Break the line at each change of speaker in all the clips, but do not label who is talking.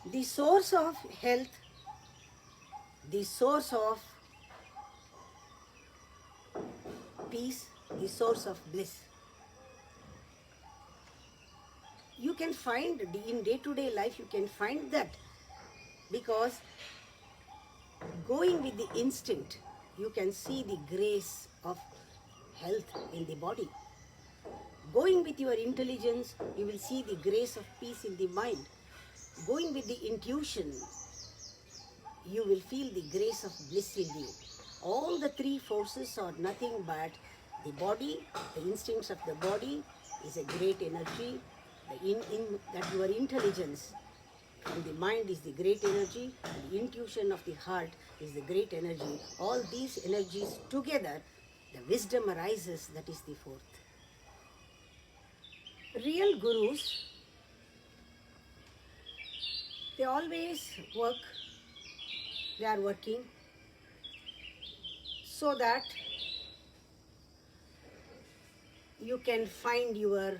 The source of health, the source of peace, the source of bliss. You can find in day-to-day life, you can find that, because going with the instinct, you can see the grace of health in the body. Going with your intelligence, you will see the grace of peace in the mind. Going with the intuition, you will feel the grace of bliss in you. All the three forces are nothing but the body, the instincts of the body is a great energy. That your intelligence and the mind is the great energy, and the intuition of the heart is the great energy. All these energies together, the wisdom arises, that is the fourth. Real gurus, they always work, they are working so that you can find your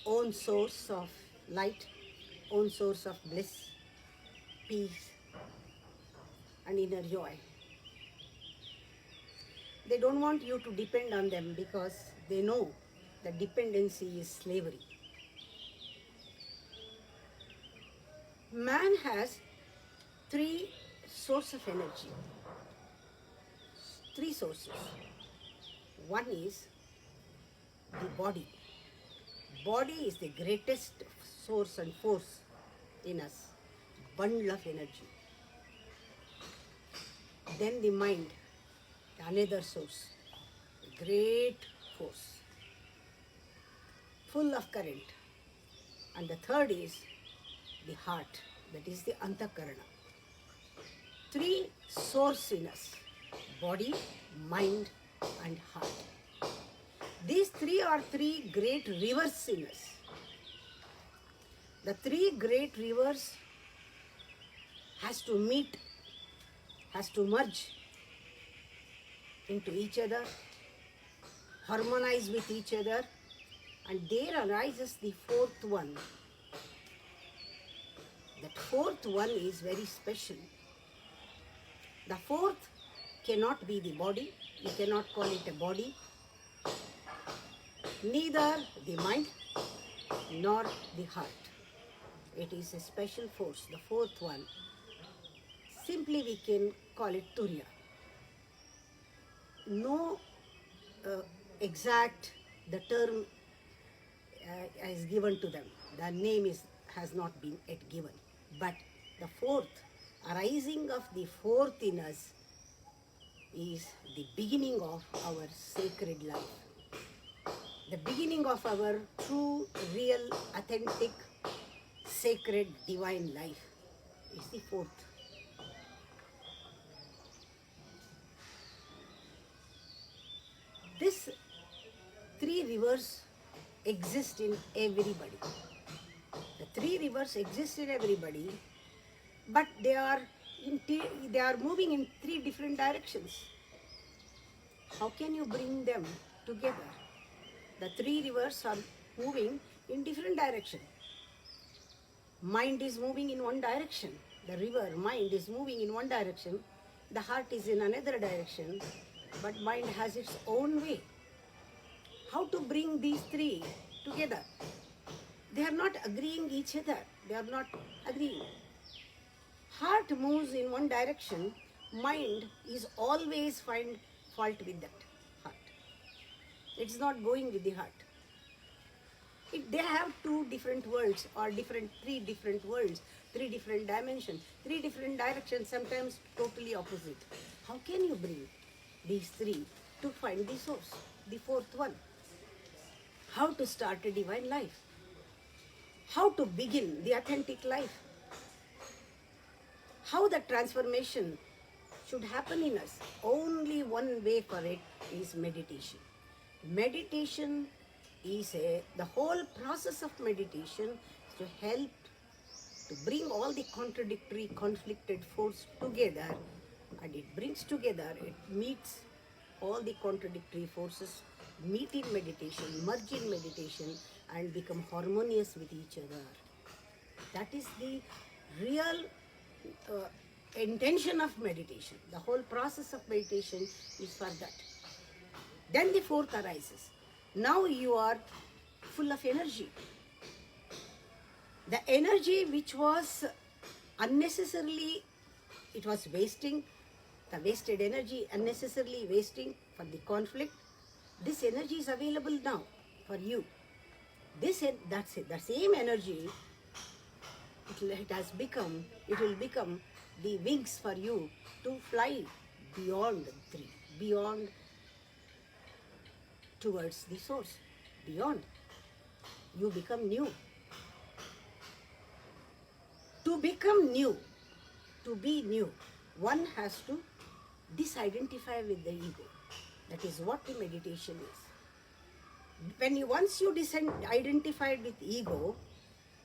own source of light, own source of bliss, peace, and inner joy. They don't want you to depend on them because they know that dependency is slavery. Man has three sources of energy, three sources. One is the body. Body is the greatest source and force in us, bundle of energy. Then the mind, another source, a great force, full of current. And the third is the heart, that is the antakarana. Three sources in us, body, mind, and heart. These three are three great rivers in us. The three great rivers has to meet, has to merge into each other, harmonize with each other, and there arises the fourth one. That fourth one is very special. The fourth cannot be the body, you cannot call it a body, neither the mind nor the heart. It is a special force, the fourth one. Simply we can call it Turiya. No exact the term is given to them. The name has not been yet given. But the fourth, arising of the fourth in us, is the beginning of our sacred life. The beginning of our true, real, authentic, sacred, divine life is the fourth. These three rivers exist in everybody. The three rivers exist in everybody, but they are moving in three different directions. How can you bring them together? The three rivers are moving in different direction. Mind is moving in one direction. The river, mind, is moving in one direction. The heart is in another direction, but mind has its own way. How to bring these three together? They are not agreeing each other. They are not agreeing. Heart moves in one direction. Mind is always find fault with that heart. It's not going with the heart. They have two different worlds, or three different worlds, three different dimensions, three different directions, sometimes totally opposite. How can you bring these three to find the source, the fourth one? How to start a divine life? How to begin the authentic life? How the transformation should happen in us? Only one way for it is meditation. Meditation is the whole process of meditation is to help to bring all the contradictory, conflicted force together, and it brings together, it meets all the contradictory forces, meet in meditation, merge in meditation, and become harmonious with each other. That is the real intention of meditation. The whole process of meditation is for that. Then the fourth arises. Now you are full of energy. The energy which was unnecessarily, it was wasting, the wasted energy unnecessarily wasting for the conflict, this energy is available now for you. That's it. The same energy, it will become the wings for you to fly beyond three, beyond towards the source, beyond. You become new. To become new, to be new, one has to disidentify with the ego. That is what the meditation is. Once you identified with ego,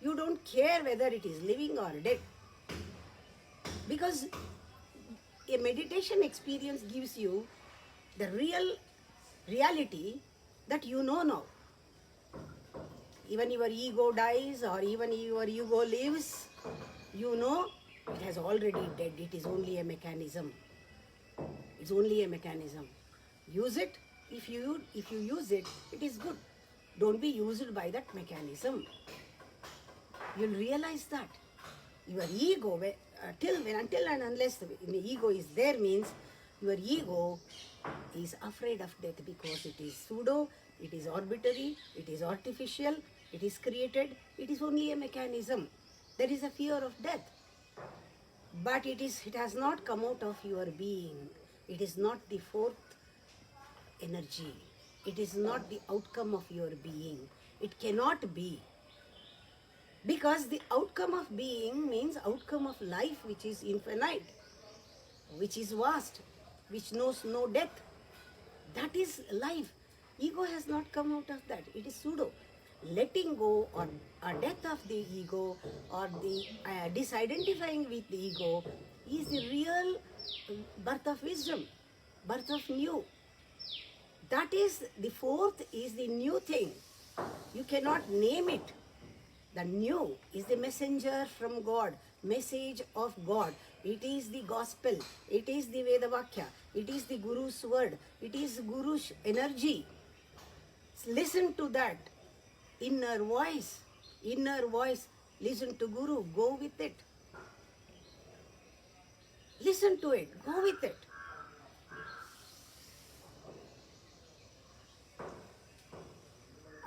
you don't care whether it is living or dead. Because a meditation experience gives you the reality that you know now. Even your ego dies or even your ego lives, you know it has already dead. It is only a mechanism. It's only a mechanism. Use it. If you use it, it is good. Don't be used by that mechanism. You'll realize that. Your ego, until and unless the ego is there, means your ego is afraid of death because it is pseudo, it is arbitrary, it is artificial, it is created, it is only a mechanism. There is a fear of death. But it has not come out of your being. It is not the fourth energy. It is not the outcome of your being. It cannot be. Because the outcome of being means outcome of life, which is infinite, which is vast, which knows no death. That is life. Ego has not come out of that. It is pseudo. Letting go or death of the ego or the disidentifying with the ego is the real birth of wisdom, birth of new. That is the fourth, is the new thing. You cannot name it. The new is the messenger from God, message of God. It is the gospel. It is the Vedavakya. It is the Guru's word. It is Guru's energy. Listen to that. Inner voice. Listen to Guru. Go with it. Listen to it. Go with it.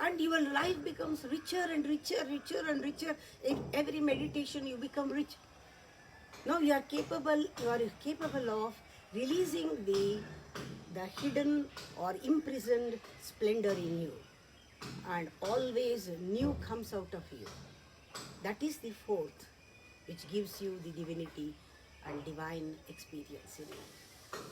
And your life becomes richer and richer. In every meditation you become rich. Now you are capable of releasing the hidden or imprisoned splendor in you. And always new comes out of you. That is the fourth, which gives you the divinity and divine experience in life.